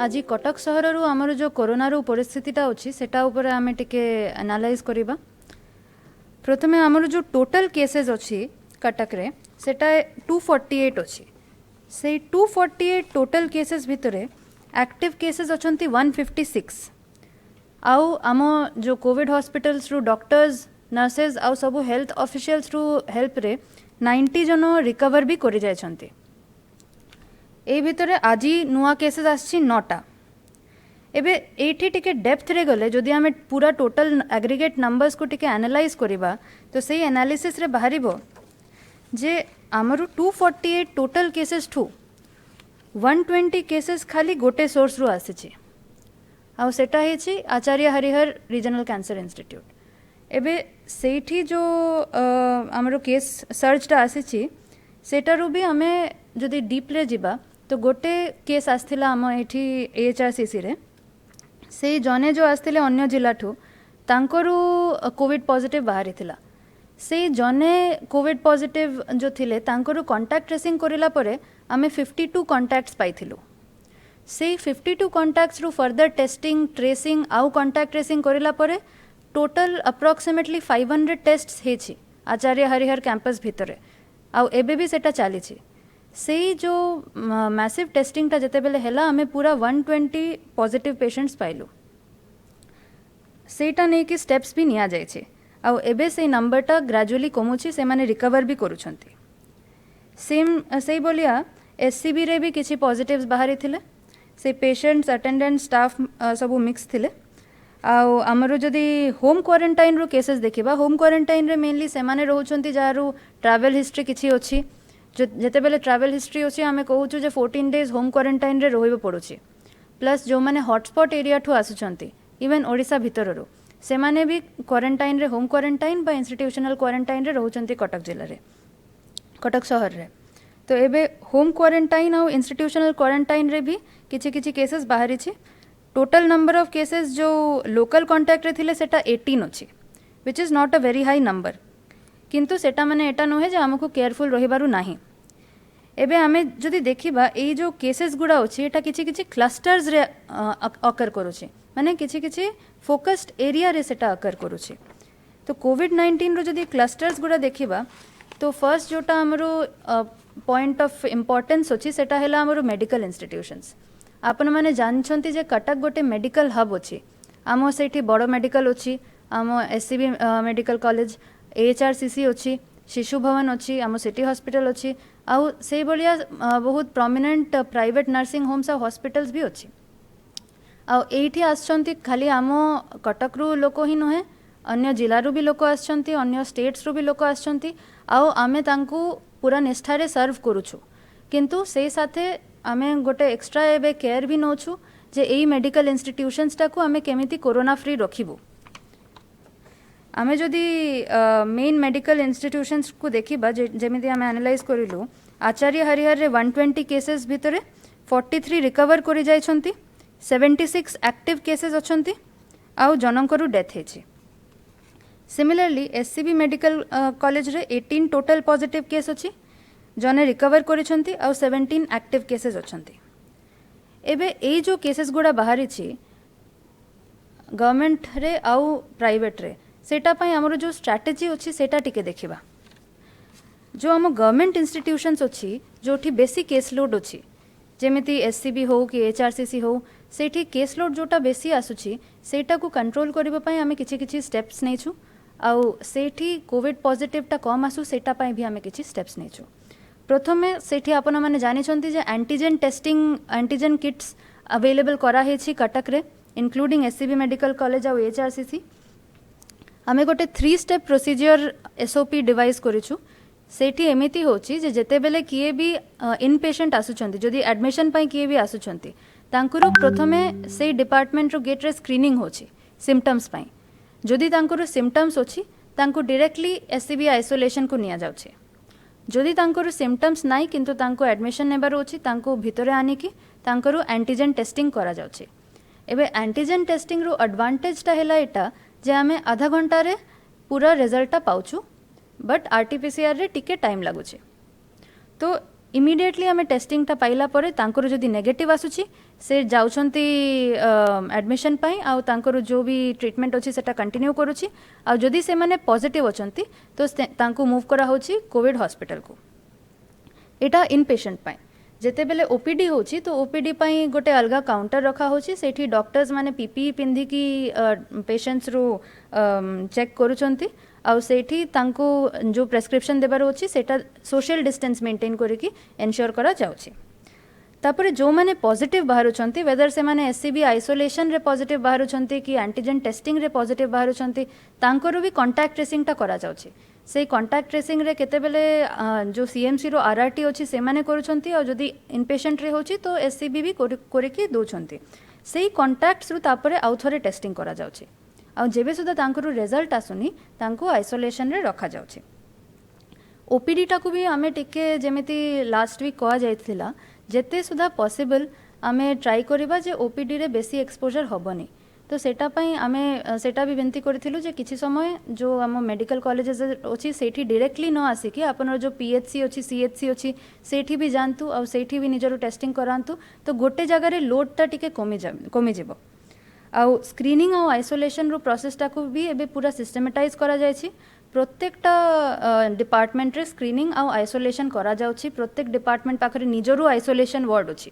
आज कटक सहर रु आमर जो कोरोना रू परिस्थितिटा अच्छी सेटा ऊपर आमे टिके एनालाइज करिबा। प्रथमे आमर जो टोटल केसेस अच्छी कटक रे सेटा 248 अच्छी। से 248 टोटल केसेस भितरे एक्टिव केसेस अछंती 156। आउ आम जो कोविड हॉस्पिटल्स रु डॉक्टर्स नर्सेज आउ सब हेल्थ ऑफिशियल्स रु हेल्प रे 90 जन रिकवर भी करि जायछंती। ए भितरे आज नुआ केसेस आछि 9टा। एबे एठी टिके डेप्थ रे गले जदि आमे पूरा टोटल एग्रीगेट नंबर्स को टिके एनालाइज करिबा तो सेही एनालिसिस रे बाहरिबो जे आमरु 248 टोटल केसेस ठू 120 केसेस खाली गोटे सोर्स रु आसीछि। आउ सेटा हेछि आचार्य हरिहर रीजनल कैंसर इंस्टीट्यूट। एबे सेठी जो आमरो केस सर्चटा आसीछि सेटारु भी आमे जदि डीप रे जिबा तो गोटे केस आसथिला आम एठी एएचआरसीसी रे। से जने जो आसथिले अन्य जिला ठू तांकरू कोविड पॉजिटिव बाहरी थिला। से जने कोविड पॉजिटिव जो थिले तांकरू कांटेक्ट ट्रेसिंग करिला परे आमे 52 कांटेक्ट्स पाइथिलु। से 52 कांटेक्ट्स रु फर्दर टेस्टिंग ट्रेसिंग आउ कांटेक्ट ट्रेसिंग करिला परे टोटल अप्रोक्सीमेटली 500 टेस्ट्स हेछि आचार्य हरिहर कैंपस भितरे। आउ एबे भी सेटा चालीछि। से जो मैसिव टेस्टिंग टा जते बेले हेला हमें पूरा 120 पॉजिटिव पेशेंट्स पाइलु। सेटा नै कि स्टेप्स भी निया जाय छे। आउ एबे से नंबर टा ग्रेजुअली कमुछि से माने रिकवर भी करूछंती। सेम से बोलिया एससीबी रे भी किछि पॉजिटिव्स बाहरी थिले। से पेशेंट्स अटेंडेंट स्टाफ सब मिक्स थिले। आउ हमरो जदि होम क्वारंटाइन रो केसेस देखिबा होम क्वारंटाइन रे मेनली से माने रहउछंती जारू ट्रैवल हिस्ट्री किछि अछि। जो जेते बेले ट्रैवल हिस्ट्री अछि आमे कहूछु जे 14 डेज होम क्वारंटाइन रे रहिबो पड़ुछि। प्लस जो माने हॉटस्पॉट एरिया ठु आसुछंती इवन ओडिसा भितर रो से माने भी क्वारंटाइन रे होम क्वारंटाइन बा इंस्टीट्यूशनल क्वारंटाइन रे रहउछंती कटक जिल्ला रे कटक शहर रे। तो एबे होम क्वारंटाइन और इंस्टीट्यूशनल क्वारंटाइन रे भी किछि किछि केसेस बाहरी छी। टोटल नंबर ऑफ केसेस जो लोकल कांटेक्ट रे थिले सेटा 18 अछि which is not a very high number. किंतु सेटा माने एटा नहे जे हमकु केयरफुल रहिबारु नाही। एबे आमे जदि देखिबा ए जो केसेस गुडा अछि एटा किछि किछि क्लस्टर्स रे अकर करूछि माने किछि किछि फोकस्ड एरिया रे सेटा अकर करूछि। तो कोविड 19 रो जदि क्लस्टर्स गुडा देखिबा तो फर्स्ट जोटा हमरो पॉइंट ऑफ इंपोर्टेंस अछि सेटा हेला हमरो मेडिकल इंस्टीट्यूशंस। आपण माने जानछंती जे कटक गोटे मेडिकल हब अछि। आमो सेठी बड़ मेडिकल अछि। आमो एससीबी मेडिकल कॉलेज एएचआरसीसी अछि शिशु भवन अछि आमो सिटी हॉस्पिटल अछि आउ से बलिया बहुत प्रोमिनेंट प्राइवेट नर्सिंग होम्स आ हॉस्पिटल्स भी अछि। आउ एठी आछंती खाली आमो कटक रु लोक ही नहे अन्य जिल्ला रु भी लोक आछंती अन्य स्टेट्स रु भी लोक आछंती आउ आमे तांकू पूरा निष्ठा रे सर्व करूछु। किंतु से साथे आमे गोटे एक्स्ट्रा एबे केयर भी नोछु जे एई मेडिकल इंस्टीट्यूशंस टाकू आमे केमिति कोरोना फ्री रखिबो। आमे जदि मेन मेडिकल इंस्टीट्यूशंस को देखिबा जेमिति आमे एनालाइज करिलु आचार्य हरिहर रे 120 केसेस भितरे 43 रिकवर करि जायछंती 76 एक्टिव केसेस अछंती आउ जनंकरु डेथ हेछि। सिमिलरली एससीबी मेडिकल कॉलेज रे 18 टोटल पॉजिटिव केस अछि जने रिकवर करिसंती आउ 17 एक्टिव केसेस अछंती। एबे ए जो केसेस गुडा बाहरी छी गवर्नमेंट रे आउ प्राइवेट रे सेटा पई हमरो जो स्ट्रेटजी अछि सेटा टिके देखिबा। जो हम गवर्नमेंट इंस्टीट्यूशंस अछि जोठी बेसी केस लोड अछि जेमिति एससीबी हो कि एचआरसीसी हो सेठी केस लोड जोटा बेसी आसुछि सेटा को कंट्रोल करबा पई हमें किछि किछि स्टेप्स नेछु आउ सेठी कोविड पॉजिटिव टा कम आसु सेटा पई भी हमें किछि स्टेप्स नेछु। प्रथमे सेठी आपण माने जानि छंती जे antigen testing antigen kits available करा हेछि कटक रे इंक्लूडिंग एससीबी मेडिकल कॉलेज आ एचआरसीसी। आमे गोटे 3 स्टेप प्रोसीजर एसओपी डिवाइस करिछु। सेठी एमिति होछि जे जेते बेले किए भी इन पेशेंट आसुछंती जदि एडमिशन पई किए भी आसुछंती तांकुरो प्रथमे से डिपार्टमेंट रो गेट रे स्क्रीनिंग होछि सिम्पटम्स पई। जदि तांकुरो सिम्पटम्स होछि तांको डायरेक्टली एससीबी आइसोलेशन को निया जाउछि। जदि तांकुरो सिम्पटम्स नाही किंतु तांको एडमिशन नेबार होछि तांको भितरे आनी कि तांकुरो एंटीजन टेस्टिंग करा जाउछि। एबे एंटीजन टेस्टिंग रो एडवांटेज ता हेला एटा जे आमे आधा घंटा रे पूरा रिजल्ट पाउछु बट आरटीपीसीआर रे टिके टाइम लागुचे। तो इमिडिएटली आम टेस्टिंगटा पाइला परे तांकर जदि नेगेटिव आसुची से जाउछंती एडमिशन पाई आ तांकर जो भी ट्रीटमेंट अछि सेटा कंटिन्यू करूची आ जदि से माने पॉजिटिव अछंती तो तांको मूव करा होची कोविड हॉस्पिटल को एटा इन पेशेंट पाई जेते बेले ओपीडी होची तो ओपीडी पाई गोटे अलगा काउंटर रखा होची सेठी डॉक्टर्स माने पीपीई पिंधी की पेशेंट्स रो चेक करूछंती आ सेठी तांको जो प्रेस्क्रिप्शन देबार होची सेटा सोशल डिस्टेंस मेंटेन करिकी एन्श्योर करा जाउची तापर जो माने पॉजिटिव बाहरुछंती वेदर से माने एससीबी आइसोलेशन रे पॉजिटिव बाहरुछंती कि एंटीजन टेस्टिंग रे पॉजिटिव बाहरुछंती तांकर भी कांटेक्ट ट्रेसिंग टा करा जाउची से कांटेक्ट ट्रेसिंग रे केते बेले जो सीएमसी रो आरआरटी अछि से माने करूछंती और जदी इनपेशेंट रे होची तो एससीबी भी करिकी दोछंती सेही कांटेक्ट्स रु तापर आउथरे टेस्टिंग करा जाउची आ जेबे सुधा तांकर रिजल्ट आसुनी तांको आइसोलेशन रे रखा जाउची ओपीडी टा को भी आमे टिके जेमिति लास्ट वीक कहा जायथिला जेते सुधा पॉसिबल आमे ट्राई करिबा जे ओपीडी रे बेसी एक्सपोजर होबनी तो सेटा पई आमे सेटा भी विनती करथिलु जे किछि समय जो आम मेडिकल कॉलेजेस अछि सेठी डायरेक्टली न आसी कि आपन जो पीएचसी अछि सीएचसी अछि सेठी भी जानतु आ सेठी भी निजरो टेस्टिंग करांतु तो गोटे जगह रे लोड ता टिके कमी जेबो आ स्क्रीनिंग और आइसोलेशन रो प्रोसेसटा को भी एबे पूरा सिस्टमेटाइज करा जाय छी प्रत्येकटा डिपार्टमेंट रे स्क्रीनिंग और आइसोलेशन करा जाउची प्रत्येक डिपार्टमेंट पाखरे निजरो आइसोलेशन वार्ड अछि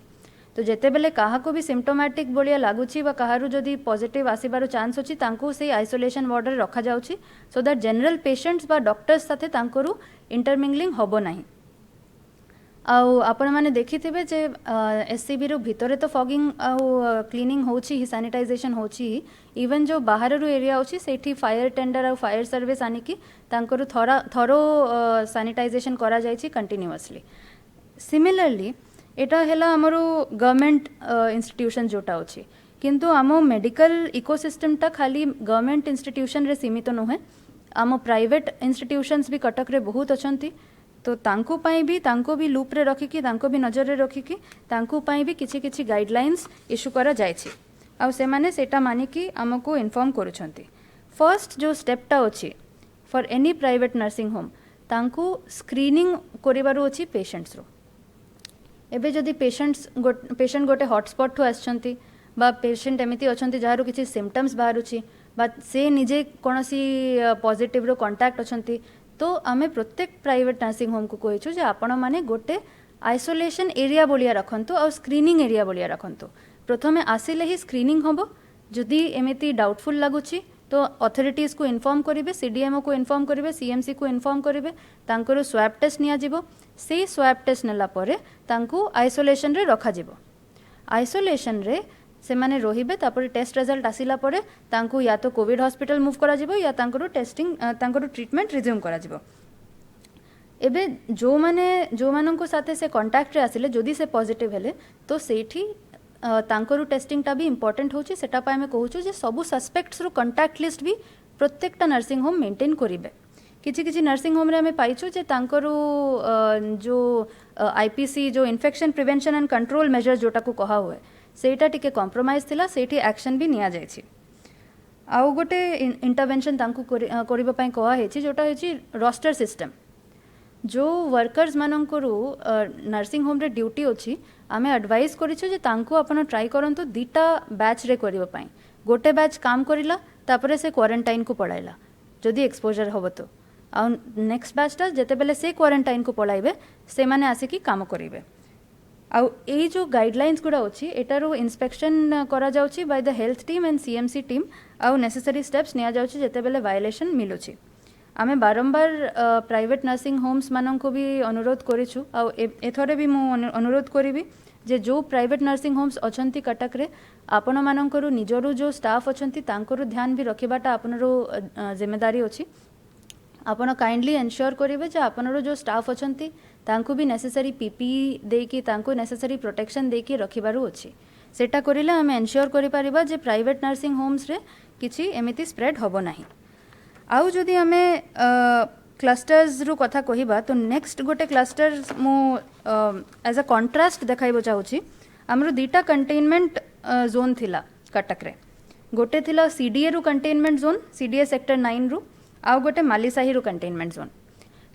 तो जेते बेले काहा को भी सिम्प्टोमैटिक बोलिया लागुची बा काहारु जदी पॉजिटिव आसीबार चांस अछि तांको से आइसोलेशन वार्ड रे रखा जाउची सो दैट जनरल पेशेंट्स बा डॉक्टर्स साथे तांकरु इंटरमिंगलिंग होबो नाही आपण माने देखिथिबे जे एससीबी रो भितरे तो फॉगिंग क्लीनिंग होची ही सैनिटाइजेशन होची इवन जो बाहर रो एरिया होची सेठी फायर टेंडर और फायर सर्विस आनी की तांकरु थरो सैनिटाइजेशन करा जायछि कंटिन्यूअसली सिमिलरली एटा हेला हमरो गवर्नमेंट इंस्टीट्यूशन जोटा होची किंतु आमो मेडिकल इकोसिस्टम टा खाली गवर्नमेंट इंस्टीट्यूशन रे सीमित न होय आमो प्राइवेट इंस्टीट्यूशंस भी कटक रे बहुत अछंती तो तांको पाई भी तांको भी लूप रे रखिकी तांको भी नजर रे रखिकी तांको पाई भी किछि किछि गाइडलाइंस इशू करा जायछि आ से माने सेटा मानिकी हमको इन्फॉर्म करूछंती फर्स्ट जो स्टेपटा अछि for any private nursing home तांको स्क्रीनिंग करिवारो अछि पेशेंट्स रो एबे जदि पेशेंट गोटे हॉटस्पॉट ठु आछंती बा पेशेंट एमिति अछंती जहारो किछि सिम्पटम्स बाहरुछि बा से निजे कोनोसी पॉजिटिव रो कांटेक्ट अछंती तो आमे प्रत्येक प्राइवेट नर्सिंग होम को कहिछु जे आपण माने गोटे आइसोलेशन एरिया बोलिया रखंतु और स्क्रीनिंग एरिया बोलिया रखंतु प्रथमे आसिले ही स्क्रीनिंग होबो जदि एमिति डाउटफुल लागुछि तो अथॉरिटीज को इन्फॉर्म करिवे सीडीएमओ को इन्फॉर्म करिवे सीएमसी को इन्फॉर्म करिवे तांकर स्वैब टेस्ट निया जिवो से स्वैब टेस्ट नेला परे तांको आइसोलेशन रे रखा जिवो आइसोलेशन रे से माने रोहिबे तापर टेस्ट रिजल्ट आसिला परे तांको या तो कोविड हॉस्पिटल मूव करा जिवो या तांकर टेस्टिंग तांकर ट्रीटमेंट रिज्यूम करा जिवो एबे जो माननको साथे से कांटेक्ट रे आसिले जदी से पॉजिटिव हेले तो सेठी तांकर टेस्टिंग टा भी इंपोर्टेंट होची सेटा पाए में कहूछु जे सबु सस्पेक्ट्स रो कांटेक्ट लिस्ट भी प्रत्येकटा नर्सिंग होम मेंटेन करिवे किछि किछि नर्सिंग होम रे हमें पाइछु जे तांकर जो आईपीसी जो infection prevention and control measure जोटा को कहा हुए सेटा टिके कॉम्प्रोमाइज थिला सेठी एक्शन भी निया जायछि आउ गोटे इंटरवेंशन तांको करिबा पई कहा हेछि जोटा हेछि रोस्टर सिस्टम जो वर्कर्स मानकरू नर्सिंग होम रे ड्यूटी अछि आमे एडवाइस करिछु जे तांको अपन ट्राई करंतु दीटा बैच रे करिबा पई गोटे बैच काम करिला तापरे से क्वारंटाइन को पळाइला जदी एक्सपोजर होबो तो आ नेक्स्ट बैचटा जेते बेले से क्वारंटाइन को पळाइबे से माने आसी की काम करिवे आ ए जो गाइडलाइंस गुडा अछि एटारो इंस्पेक्शन करा जाउछि by the health team and CMC team आ नेसेसरी स्टेप्स निया जाउछि जेते बेले वायलेशन मिलुछि आमे बारंबार प्राइवेट नर्सिंग होम्स माननको भी अनुरोध करिछु आ एथरे भी मु अनुरोध करिवि जे जो प्राइवेट नर्सिंग होम्स अछंती कटक रे आपण मानकरू निजरू जो स्टाफ अछंती तांकरू ध्यान भी रखिबाटा आपनरो जिम्मेदारी अछि आपण काइंडली एन्श्योर करिवे जे आपनरो जो स्टाफ अछंती तांको भी नेसेसरी पीपीई देकी तांको नेसेसरी प्रोटेक्शन देकी रखिबारू अछि सेटा करिले हम एन्श्योर करि परिबा जे प्राइवेट नर्सिंग होम्स रे किछि एमिति स्प्रेड होबो नाही आउ जदि हमें क्लस्टर्स रू कथा कहिबा तो नेक्स्ट गोटे क्लस्टर मु एज अ कंट्रास्ट देखाइबो चाहूची हमरो दीटा कंटेनमेंट जोन थिला कटक रे गोटे थिला सीडीए रू कंटेनमेंट जोन सीडीए सेक्टर 9 रू आउ गोटे मालीसाही रू कंटेनमेंट जोन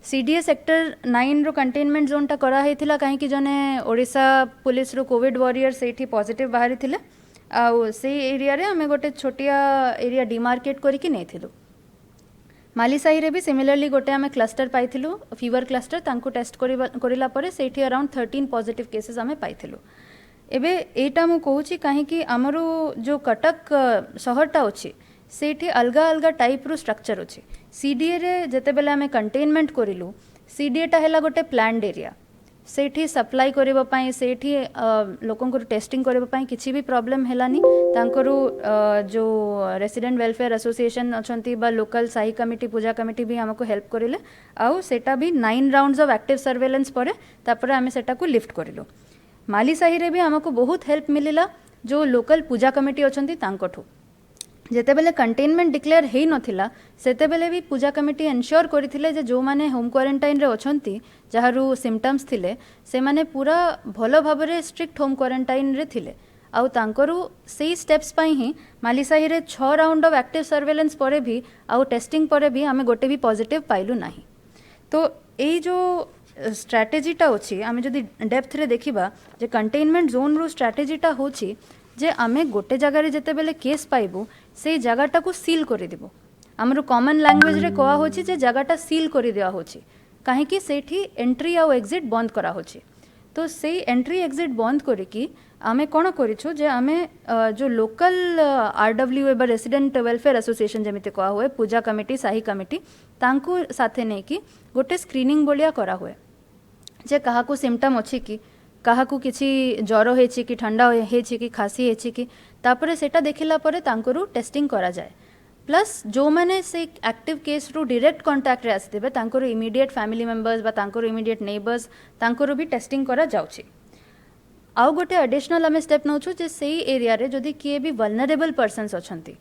सीडीए सेक्टर 9 रो कंटेनमेंट जोनटा कराइला कहीं जने ओडिशा पुलिस रो कोविड वॉरियर से पॉजिटिव बाहरी थिले आउ से एरिया रे हमें गोटे छोटिया एरिया डिमार्केट करके नहीं थिलु। मालीसाही रे भी सिमिलरली गोटे आम क्लस्टर पाइथिलु फीवर क्लस्टर तांको टेस्ट करिला परे सेठी अराउंड 13 पॉजिटिव केसेस आम पाइथिलु। एबे एटा मु कहूची कहीं आमर जो कटक सहरटा अच्छी सेठी अलगा अलगा टाइप रो स्ट्रक्चर अच्छी। सीडीए रे जेते बेले आमे कंटेनमेंट करिलु सीडीए टा हैला गोटे प्लान्ड एरिया सेठी सप्लाई करबा पई सेठी लोकन को टेस्टिंग करबा पई किछि भी प्रॉब्लम हेलानी तांकरू जो रेसिडेंट वेलफेयर एसोसिएशन अछंती बा लोकल साही कमिटी पूजा कमिटी भी हमको हेल्प करिले आउ सेटा भी 9 राउंड्स ऑफ एक्टिव सर्वेलेंस परे तापर आमे सेटा को लिफ्ट करिलु। मालीसाही रे भी हमको बहुत हेल्प मिलिला जो लोकल पूजा कमिटी अछंती तांकठू जेते बेले कंटेनमेंट डिक्लेयर हेई नथिला सेते बेले भी पूजा कमिटी एनश्योर करथिले जे जो माने होम क्वारंटाइन रे अछंती जहारू सिम्पटम्स थिले से माने पूरा भलो भाबरे स्ट्रिक्ट होम क्वारंटाइन रे थिले आउ तांकरू सेई स्टेप्स पई ही मालीसाही रे 6 राउंड ऑफ एक्टिव सर्वेलेंस परे भी आउ टेस्टिंग परे भी हमें गोटे भी पॉजिटिव पाइलु नाही। तो एई जो स्ट्रैटेजीटा अछि आमे जदि डेप्थ रे देखिबा जे कंटेनमेंट जोन रो स्ट्रैटेजीटा होछि जे आमे गोटे जगह रे जेते बेले केस पाइबु से जगहटा को सील कर देबो। हमरो कॉमन लैंग्वेज रे कहा होछि जे जगहटा सील कर दिया होछि काहे कि सेठी एंट्री आ एग्जिट बंद करा होछि। तो सेई एंट्री एग्जिट बंद करिकी आमे कोन करिछु जे आमे जो लोकल आरडब्ल्यू एबा रेसिडेंट वेलफेयर एसोसिएशन जेमिते कहा हुए पूजा कमिटी साही कमिटी तांको साथे नै कि गोटे स्क्रीनिंग बोलिया करा हुए जे काहा को सिम्पटम अछि कि काहा को किछि ज्वर हेछि कि ठंडा हेछि कि खासी हेछि कि तापरे सेटा देखिला परे तांकरू टेस्टिंग करा जाए। प्लस जो माने से एक्टिव केस रू डायरेक्ट कांटेक्ट रे आसिथिबे तांकरू इमीडिएट फैमिली मेंबर्स बा तांकरू इमीडिएट नेबर्स तांकरू भी टेस्टिंग करा जाउछि। आउ गोटे एडिशनल आमे स्टेप नउछु जे सेई एरिया रे जदि किए भी वल्नरेबल पर्सन्स अछंती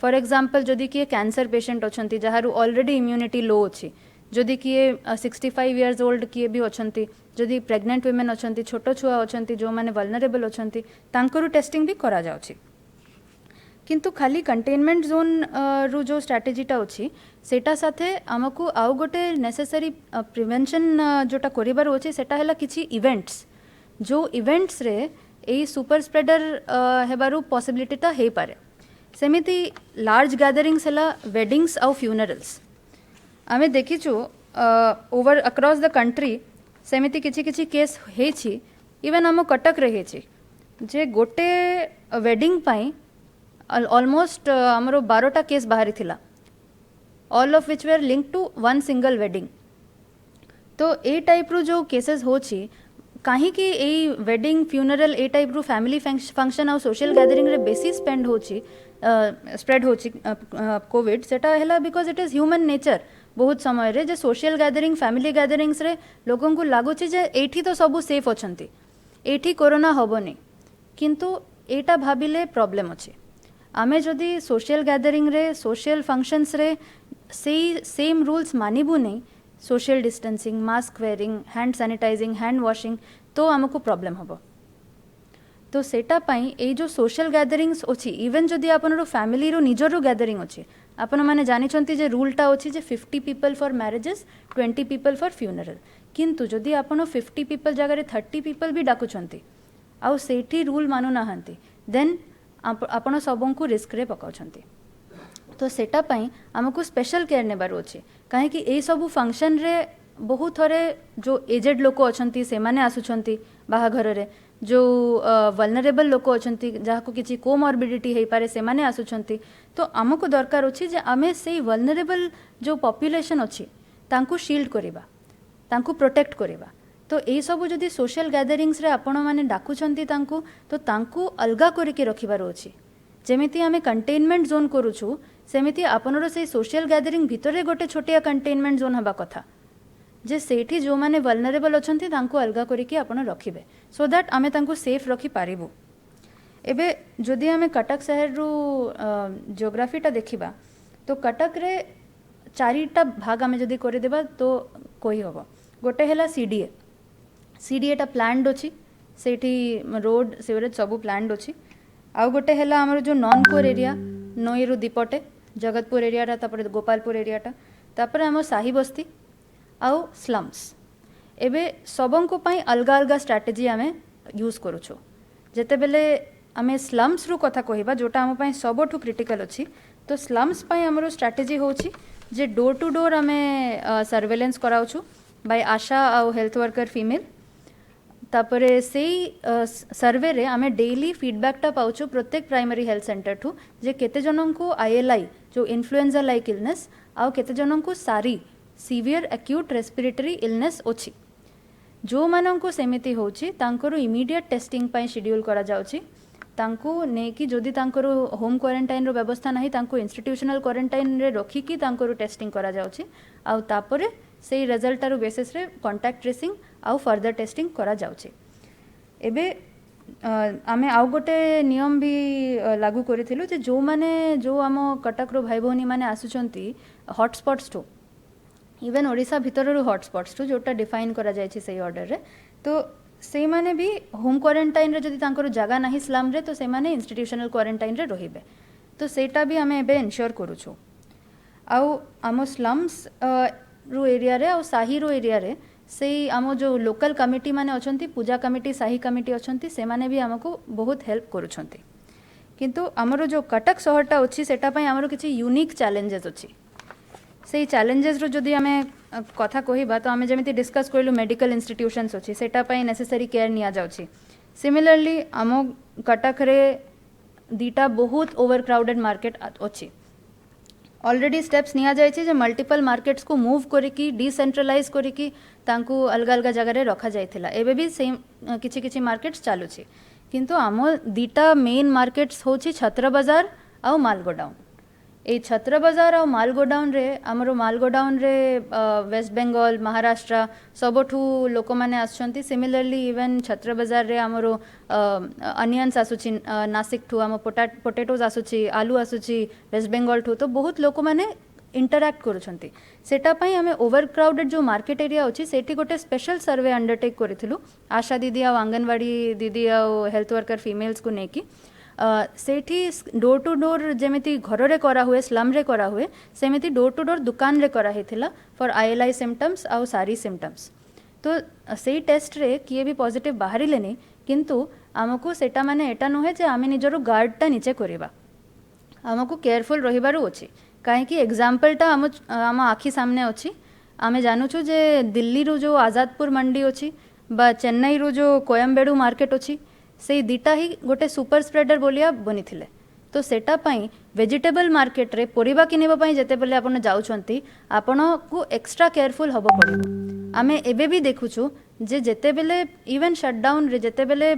फॉर एग्जांपल जदि किए कैंसर पेशेंट अछंती जहारू ऑलरेडी इम्यूनिटी लो अछि जदि किए 65 इयर्स ओल्ड किए भी अछंती जदि प्रेग्नेंट वुमेन अछंती छोटो छुआ अछंती जो माने वल्नरेबल अछंती तांकरू टेस्टिंग भी करा जाउछि। किंतु खाली कंटेनमेंट जोन रु जो स्ट्रैटेजीटा अछि सेटा साथे हमकु आउ गोटे नेसेसरी प्रिवेंशन जोटा करिबार अछि सेटा हैला किछि इवेंट्स जो इवेंट्स रे ए सुपर स्प्रेडर हेबारू पॉसिबिलिटीटा हे पारे। सेमिति लार्ज गैदरिंग्स हैला वेडिंग्स आउ फ्यूनरल्स आमे देखिछु ओवर अक्रॉस द कंट्री सेमिति किछि किछि केस हेछि इवन हम कटक रे हेछि जे गोटे वेडिंग पाई ऑलमोस्ट हमरो 12टा केस बाहरी थिला all of which were link to one single wedding. तो ए टाइप रू जो केसेस होछि कहीं कि ए वेडिंग फ्यूनरल ए टाइप रू फैमिली फंक्शन और सोशल गैदरिंग रे बेसी स्पेंड होछि स्प्रेड होछि कोविड सेटा हैला because it is human nature. बहुत समय रे जे सोशल गैदरिंग फैमिली गैदरिंग्स रे लोगों को लागुछि जे एठी तो सब सेफ अछंती एठी कोरोना होबनी किंतु एटा भाबिले प्रॉब्लम अछि। आमे जदि सोशल गैदरिंग रे सोशल फंक्शंस रे सेम रूल्स मानिबु नहीं social distancing mask wearing hand sanitizing hand washing तो हमको प्रॉब्लम होबो। तो सेटा पाई ए जो सोशल गैदरिंग्स अछि इवन जदि आपनरो फैमिली रो निजरो गैदरिंग अछि आपण माने जानि छंती जे रूलटा अछि जे 50 people for marriages 20 people for funeral किंतु जदि आपण 50 पीपल जगह रे 30 पीपल भी डाकु छंती आउ सेठी रूल मानु नाहंती देन आपण सबन को रिस्क रे पकाउ छंती। तो सेटा पाई हमको स्पेशल केयर नेबार अछि काहे कि ए सब फंक्शन रे बहुत थरे जो एजेड लोक अछंती से माने आसुछंती बाहा घर रे जो वल्नरेबल लोक अछंती जहा को किछि कोमॉर्बिडिटी हे पारे से माने आसुछंती। तो हमको दरकार अछि जे आमे से वल्नरेबल जो पॉपुलेशन अछि तांको शील्ड करिबा तांको प्रोटेक्ट करिबा। तो ए सब जदि सोशल गैदरिंग्स रे आपण माने डाकुछंती तांको तो तांको अलगा करके रखिबार अछि जेमिति आमे कंटेनमेंट जोन करूछु सेमिति आपनरो से सोशल गैदरिंग भितरे गोटे छोटिया कंटेनमेंट जोन हबा कथा जे सेठी जो माने वल्नरेबल अछंती तांको अलगा करके आपण रखिबे सो दैट आमे तांको सेफ रखि पारिबो। एबे जदि आमे कटक शहर रो जियोग्राफीटा देखिबा तो कटक रे चारिटा भाग आमे जदि करे देबा तो कोई होबो। गोटे हैला सीडीए टा प्लान्ड अछि सेठी रोड सीवरेज सब प्लान्ड अछि। आउ गोटे हैला हमर जो नॉन कोर एरिया नईरु दीपटे जगतपुर एरिया टा तापर गोपालपुर एरिया टा तापर हमर साही बस्ती आउ स्लम्स एबे सबंको पाई अलग अलग स्ट्राटेजी आमे यूज करूछु जेते बेले आमे स्लम्स रु कथा कहिबा जोटा हम पाई सबठु क्रिटिकल अछि तो स्लम्स पाई हमरो स्ट्राटेजी होछि जे डोर टू डोर आमे सर्वेलेंस कराउछु बाय आशा आउ हेल्थ वर्कर फीमेल तापरे से सर्वे रे आमे डेली फीडबैक टा पाउछु प्रत्येक प्राइमरी हेल्थ सेंटर ठू जे केते जनन को आईएलआई जो इन्फ्लुएंजा लाइक इलनेस आउ केते जनन को सारी सीवियर एक्यूट रेस्पिरेटरी इलनेस अछि जो मानन को सेमिति होछि तांकरो इमीडिएट टेस्टिंग पाई शेड्यूल करा जाउछि तांको नेकी जदि तांकरो होम क्वारंटाइन रो व्यवस्था नाही तांको इंस्टिट्यूशनल क्वारंटाइन रे रखी की तांकरो टेस्टिंग करा जाउछि आउ तापरे से रिजल्ट रो बेसिस रे कांटेक्ट ट्रेसिंग आउ फर्दर टेस्टिंग करा जाउछि एबे आमे आउ गोटे नियम भी लागू करिथिलु जे जो माने जो आम कटक रो भाई भौनी माने आसुचंती हॉटस्पॉट्स टू इवन ओडिशा भितर रो हॉटस्पॉट्स टू जोटा डिफाइन करा जायछि सेही ऑर्डर रे तो से माने भी होम क्वारंटाइन रे जदि तांकर जगह नाही स्लम रे तो से माने इंस्टिट्यूशनल क्वारंटाइन रे रहिबे तो सेटा भी आमे एबे एन्श्योर करूछु आउ आम स्लम्स रो एरिया रे आउ साही रो एरिया रे से आम जो लोकल कमिटी माने अछंती पूजा कमिटी साही कमिटी अछंती से माने भी हमको बहुत हेल्प करूछंती किंतु हमरो जो कटक शहरटा अछि सेटा पई हमरो किछि यूनिक चैलेंजेस अछि से चैलेंजेस रो जदि आमे कथा कहिबा तो आमे जेमिति डिस्कस करलु मेडिकल इंस्टिट्यूशंस अछि सेटा पई नेसेसरी केयर निया जाउछि सिमिलरली आम कटक रे दीटा बहुत ओवर क्राउडेड मार्केट अछि ऑलरेडी स्टेप्स निया जायछि जे मल्टीपल मार्केट्स को मूव करिकि डिसेंट्रलाइज करिकि तांको अलग अलग जगह रे रखा जायथिला एबे भी सेम किछि किछि मार्केट्स चालू छी किंतु आम दीटा मेन मार्केट्स होछि छत्र बाजार आ माल गोडाउन ए छत्र बाजार आ माल गोडाउन रे हमरो माल गोडाउन रे वेस्ट बेंगल महाराष्ट्र सबठू लोक माने आछंती सिमिलरली इवन छत्र बाजार रे हमरो अनियंस आसुची नासिक ठू हम पोटैटोज आसुची आलू आसुची वेस्ट बेंगल ठू तो बहुत लोक माने इंटरैक्ट करूछंती सेटा पई हमें ओवर क्राउडेड जो मार्केट एरिया अछि सेठी गोटे स्पेशल सर्वे अंडरटेक करिथिलु आशा दीदी आ आंगनवाड़ी दीदी आ हेल्थ वर्कर फीमेल्स को नेकी सेठी डोर टू डोर जेमिति घर रे करा हुए स्लम रे करा हुए सेमिति डोर टू डोर दुकान रे करा हेथिला फॉर आईएलआई सिम्पटम्स आ सारी सिम्पटम्स तो सेही टेस्ट रे किए भी पॉजिटिव बाहरी लेनी किंतु हमको सेटा माने एटा नहे जे आमे निजरो गार्डटा नीचे करिबा हमको केयरफुल रहिबारु अछि काहे कि एग्जांपलटा हम आखि सामने अछि आमे जानुछु जे दिल्ली रो जो आजादपुर मंडी अछि बा चेन्नई रो जो कोयम्बेडु मार्केट अछि से दीटा ही गोटे सुपर स्प्रेडर बोलिया बनी थिले तो सेटा पई वेजिटेबल मार्केट रे परिबा किनिबा पई जते बेले आपण जाउछंती आपण को एक्स्ट्रा केयरफुल हबो पड़िबो आमे एबे भी देखुछु जे जते बेले इवन शटडाउन रे जते बेले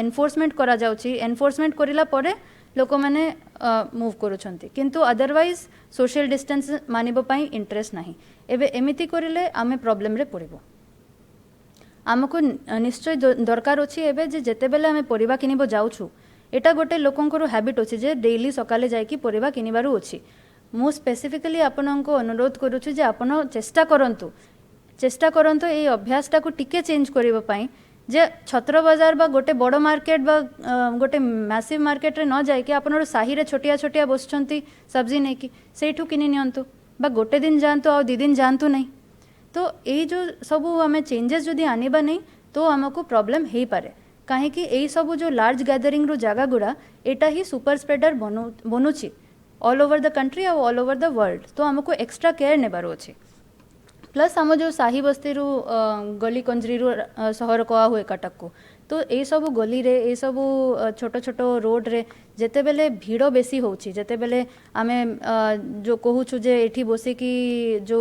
एनफोर्समेंट करा जाउची एनफोर्समेंट करिला परे लोक माने मूव करूछंती किंतु अदरवाइज सोशल डिस्टेंस मानिबो पई इंटरेस्ट नाही एबे एमिति करिले आमे प्रॉब्लम रे पड़िबो आमको निश्चय दरकार अछि एबे जे जते बेले आमे परिबा किनिबो जाउछु एटा गोटे लोकंकर हैबिट अछि जे डेली सकाले जाय कि परिबा किनिबारु अछि मु स्पेसिफिकली आपनको अनुरोध करूछु जे आपण चेष्टा करंतु ए अभ्यासटा को टिके चेंज करिबो पई जे छत्र बाजार बा गोटे बड़ मार्केट बा गोटे मैसिव मार्केट रे न जाय कि आपण साही रे छोटिया छोटिया बसचंती सब्जी नै कि सेठू किनि नियंतु बा गोटे दिन जानतु आ दि दिन जानतु नै तो ये जो सबू आम चेंजेस जदि आनिबा नहीं तो आमको प्रॉब्लम हे पारे काहे कि यही सबू जो लार्ज गैदरिंग रो जगह गुड़ा एटा ही सुपर स्प्रेडर बनुची ऑल ओवर द कंट्री और ऑल ओवर द वर्ल्ड तो आमको एक्स्ट्रा केयर नेबार अच्छे प्लस आम जो साही बस्ती रू गली कंजरी रू सहर कहा हुए कटक को तो ये सबू गली रे ये सबू छोट छोट रोड रे जेते बेले भीड़ बेसी होची जेते बेले आमे जो कहूछु जे एठी बसी की जो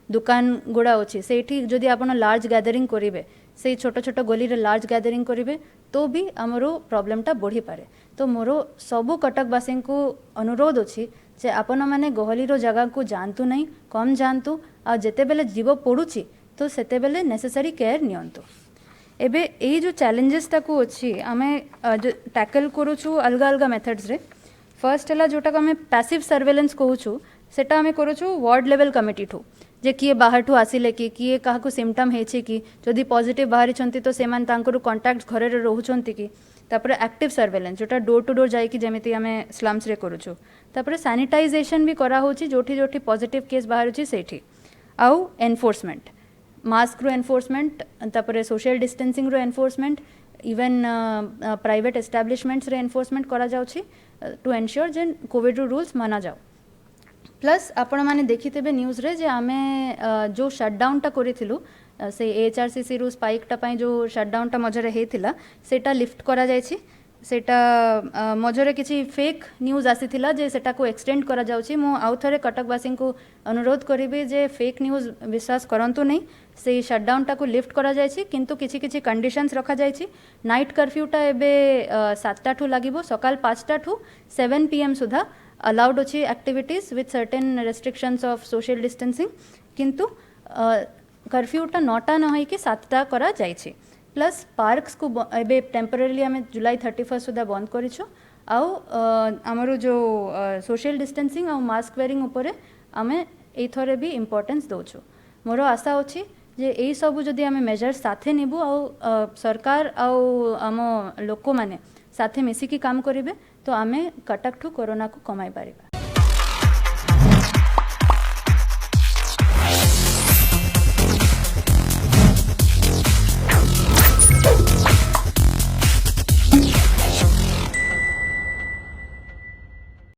दुकान गुड़ा अच्छी से जदि आपण लार्ज गैदरिंग करेंगे से छोट छोट गली रे लार्ज गैदरिंग करेंगे तो भी आमरो प्रॉब्लमटा बढ़ी पारे तो मोर सबू कटकवासी को अनुरोध अच्छी जे आपण मैंने गहली रो जगह को जानतु नहीं कम जानतु आ जेते बेले जीव पड़ुची तो सेते बेले नेसेसरी केयर नियंतु एबे यही जो चैलेंजेस ताकू अच्छी आमे जो टैकल करूछु अलग अलग मेथड्स रे फर्स्ट है जोटा आम पैसिव सर्वेलेंस कहूछु सेटा आम करूछु वार्ड लेवल कमिटी ठू जे किए बाहर ठू आसिले कि किए काहाकू सिम्पटम हेछि कि जदि पॉजिटिव बाहरी छंती तो सेमान तांकरू कांटेक्ट घरे रे रहउछंती कि तापर एक्टिव सर्वेलेंस जोटा डोर टू डोर जाई कि जेमिति आमे स्लम्स रे करूछु तापर सैनिटाइजेशन भी करा होछि जोठी जोठी पॉजिटिव केस बाहर होछि सेठी आउ एनफोर्समेंट मास्क रो एनफोर्समेंट तापर सोशल डिस्टेंसिंग रो एनफोर्समेंट इवन प्राइवेट एस्टाब्लिशमेंट्स रे एनफोर्समेंट करा जाउछि टू एनश्योर जे कोविड रो रूल्स माना जाओ प्लस आपण माने देखिथिबे न्यूज रे जे आमे जो शटडाउन टा करिथिलु से एचआरसीसी रू स्पाइक टा पई जो शटडाउन टा मझरे हेतिला सेटा लिफ्ट करा जायछि सेटा मझरे किछि फेक न्यूज आसीथिला जे सेटा को एक्सटेंड करा जाउछि मु आउ थरे कटकवासी को अनुरोध करिबे जे फेक न्यूज विश्वास करंतु नहीं से शटडाउन टा को लिफ्ट करा जायछि किंतु किछि किछि कंडीशंस रखा जायछि नाइट कर्फ्यू टा एबे 7टा ठू लागिबो सकाल 5टा ठू 7 PM सुधा अलाउड अच्छी activities with certain restrictions of social distancing किंतु कर्फ्यूटा 9टा न होई कि 7टा करा जायछि प्लस पार्क्स को एबे टेम्पररीली आम जुलाई 31 सुधा बंद करिछु आउ आमर जो सोशल डिस्टेंसिंग आ मास्क वेयरिंग उपरे आमे एथरे भी इम्पोर्टेंस दउछु मोर आशा अछि जे एई सब जदि आमे मेजर्स साथे निबु आ सरकार आ आम लोक माने साथे मिसिकी काम करिवे तो आमे कटक ठू कोरोना को कमाई पारिबा।